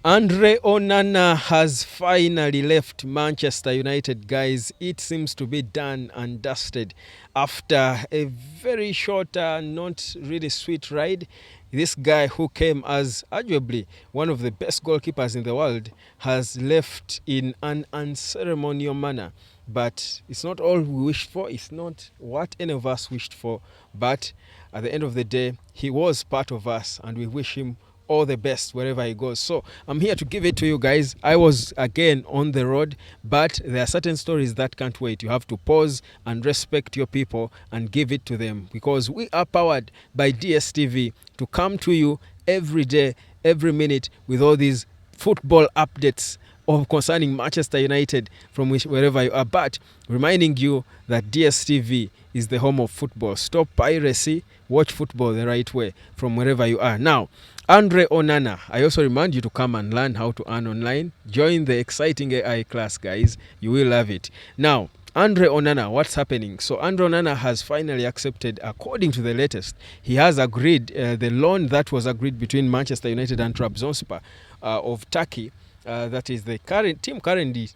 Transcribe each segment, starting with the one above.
Andre Onana has finally left Manchester United, guys. It seems to be done and dusted after a very short, not really sweet ride. This guy, who came as arguably one of the best goalkeepers in the world, has left in an unceremonial manner. But it's not all we wished for. It's not what any of us wished for. But at the end of the day, he was part of us, and we wish him all the best wherever he goes. So I'm here to give it to you guys. I was again on the road, but there are certain stories that can't wait. You have to pause and respect your people and give it to them, because we are powered by DSTV to come to you every day, every minute, with all these football updates of concerning Manchester United from wherever you are. But reminding you that DSTV is the home of football. Stop piracy, watch football the right way from wherever you are. Now, Andre Onana, I also remind you to come and learn how to earn online. Join the exciting AI class, guys. You will love it. Now, Andre Onana, what's happening? So Andre Onana has finally accepted, according to the latest, he has agreed the loan that was agreed between Manchester United and Trabzonspor of Turkey. That is the current team currently,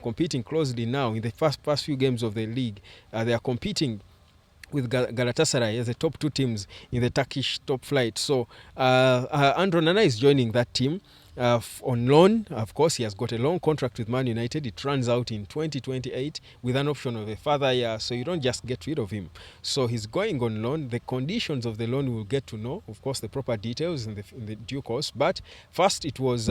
competing closely now in the first few games of the league. They are competing with Galatasaray as the top two teams in the Turkish top flight. So Andre Onana is joining that team on loan. Of course, he has got a long contract with Man United. It runs out in 2028 with an option of a further year, so you don't just get rid of him. So he's going on loan. The conditions of the loan we'll get to know, of course, the proper details in the due course. But first it was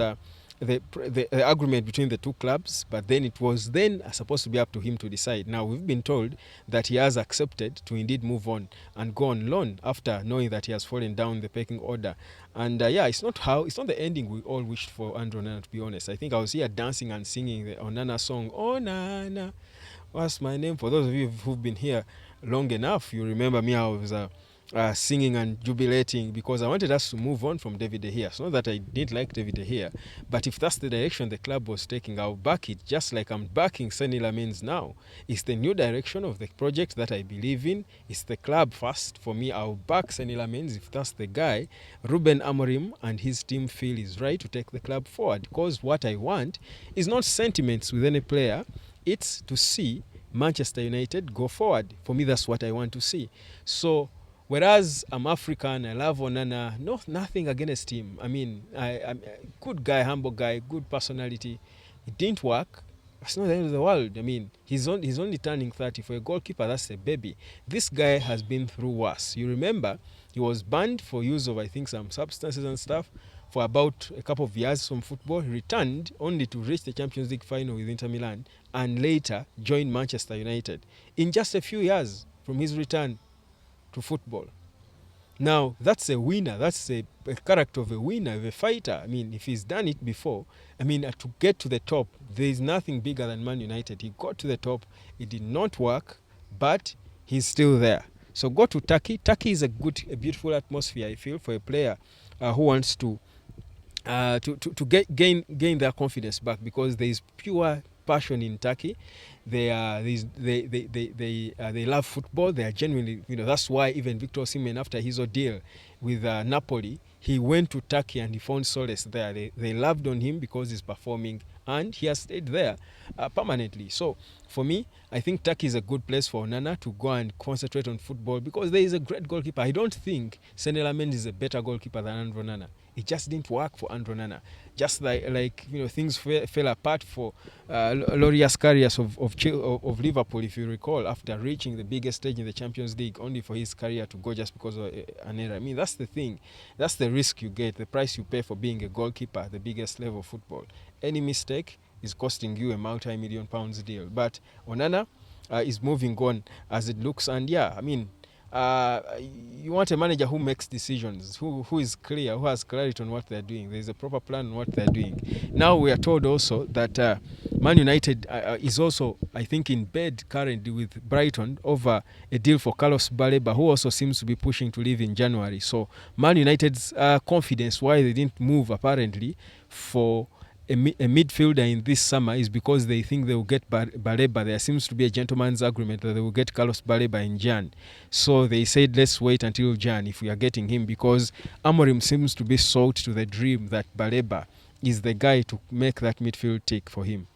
the agreement between the two clubs, but then it was then supposed to be up to him to decide. Now we've been told that he has accepted to indeed move on and go on loan after knowing that he has fallen down the pecking order. And it's not the ending we all wished for Andre Onana, to be honest. I think I was here dancing and singing the Onana song, Onana, what's my name? For those of you who've been here long enough, you remember me. I was singing and jubilating because I wanted us to move on from David De Gea. It's not that I didn't like David De Gea, but if that's the direction the club was taking, I'll back it, just like I'm backing Senny Lamens now. It's the new direction of the project that I believe in. It's the club first. For me, I'll back Senny Lamens if that's the guy Ruben Amorim and his team feel is right to take the club forward, because what I want is not sentiments with any player. It's to see Manchester United go forward. For me, that's what I want to see. So whereas I'm African, I love Onana, nothing against him. I mean, I'm a good guy, humble guy, good personality. It didn't work. It's not the end of the world. I mean, he's only turning 30. For a goalkeeper, that's a baby. This guy has been through worse. You remember, he was banned for use of, I think, some substances and stuff for about a couple of years from football. He returned only to reach the Champions League final with Inter Milan and later joined Manchester United. In just a few years from his return to football. Now, that's a winner. That's a character of a winner, of a fighter. I mean, if he's done it before, to get to the top, there is nothing bigger than Man United. He got to the top. It did not work, but he's still there. So go to Turkey. Turkey is a beautiful atmosphere, I feel, for a player who wants to gain their confidence back, because there is pure passion in Turkey. They love football. They are genuinely, that's why even Victor Osimhen, after his ordeal with Napoli, he went to Turkey and he found solace there. They loved on him because he's performing, and he has stayed there permanently. So for me, I think Turkey is a good place for Onana to go and concentrate on football, because there is a great goalkeeper. I don't think Senny Lamens is a better goalkeeper than Andre Onana. It just didn't work for Andre Onana. Just like things fell apart for Loris Karius of Liverpool, if you recall, after reaching the biggest stage in the Champions League, only for his career to go just because of an error. I mean, that's the thing. That's the risk you get, the price you pay for being a goalkeeper at the biggest level of football. Any mistake is costing you a multi-million pounds deal. But Onana is moving on as it looks, and you want a manager who makes decisions, who is clear, who has clarity on what they're doing. There's a proper plan on what they're doing. Now we are told also that Man United is also, I think, in bed currently with Brighton over a deal for Carlos Baleba, who also seems to be pushing to leave in January. So Man United's confidence why they didn't move apparently for a midfielder in this summer is because they think they will get Baleba. There seems to be a gentleman's agreement that they will get Carlos Baleba in Jan. So they said, let's wait until Jan if we are getting him, because Amorim seems to be sold to the dream that Baleba is the guy to make that midfield tick for him.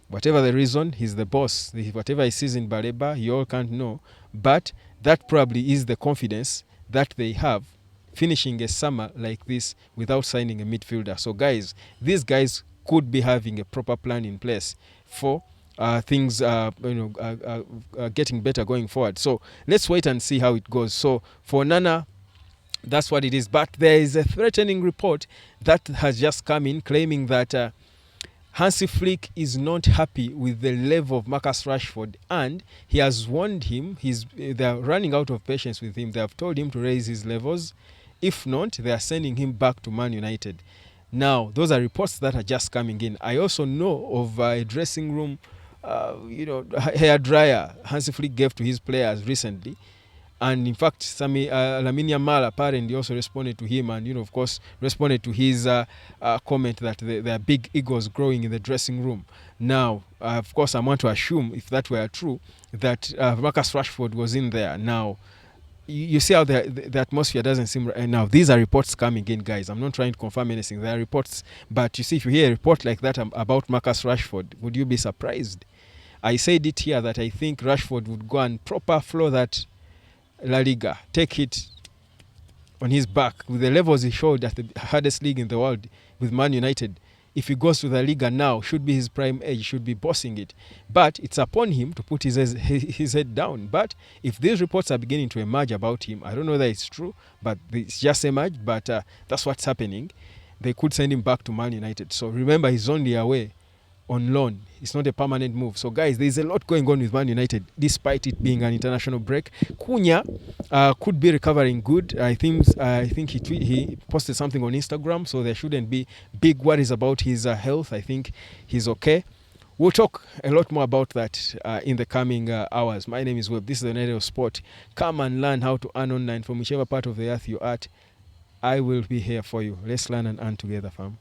Whatever the reason, he's the boss. Whatever he sees in Baleba, you all can't know. But that probably is the confidence that they have finishing a summer like this without signing a midfielder. So, guys, these guys could be having a proper plan in place for things getting better going forward. So let's wait and see how it goes. So for Onana, that's what it is. But there is a threatening report that has just come in claiming that Hansi Flick is not happy with the level of Marcus Rashford, and he has warned him. They're running out of patience with him. They have told him to raise his levels. If not, they are sending him back to Man United. Now, those are reports that are just coming in. I also know of a dressing room, hair dryer Hansi Flick gave to his players recently. And in fact, Lamine Yamal apparently also responded to him, and of course, responded to his comment that there are big egos growing in the dressing room. Now, of course, I want to assume, if that were true, that Marcus Rashford was in there. Now, you see how the atmosphere doesn't seem right now. These are reports coming in, guys. I'm not trying to confirm anything. There are reports, but you see, if you hear a report like that about Marcus Rashford, would you be surprised? I said it here that I think Rashford would go and proper floor that La Liga, take it on his back with the levels he showed at the hardest league in the world with Man United. If he goes to the Liga now, should be his prime age, should be bossing it. But it's upon him to put his head down. But if these reports are beginning to emerge about him, I don't know whether it's true, but it's just emerged. But that's what's happening. They could send him back to Man United. So remember, he's only away on loan. It's not a permanent move. So guys, there's a lot going on with Man United despite it being an international break. Cunha could be recovering good. I think he posted something on Instagram, so there shouldn't be big worries about his health. I think he's okay. We'll talk a lot more about that in the coming hours. My name is Webb. This is the Night of Sport. Come and learn how to earn online from whichever part of the earth you're at. I will be here for you. Let's learn and earn together, fam.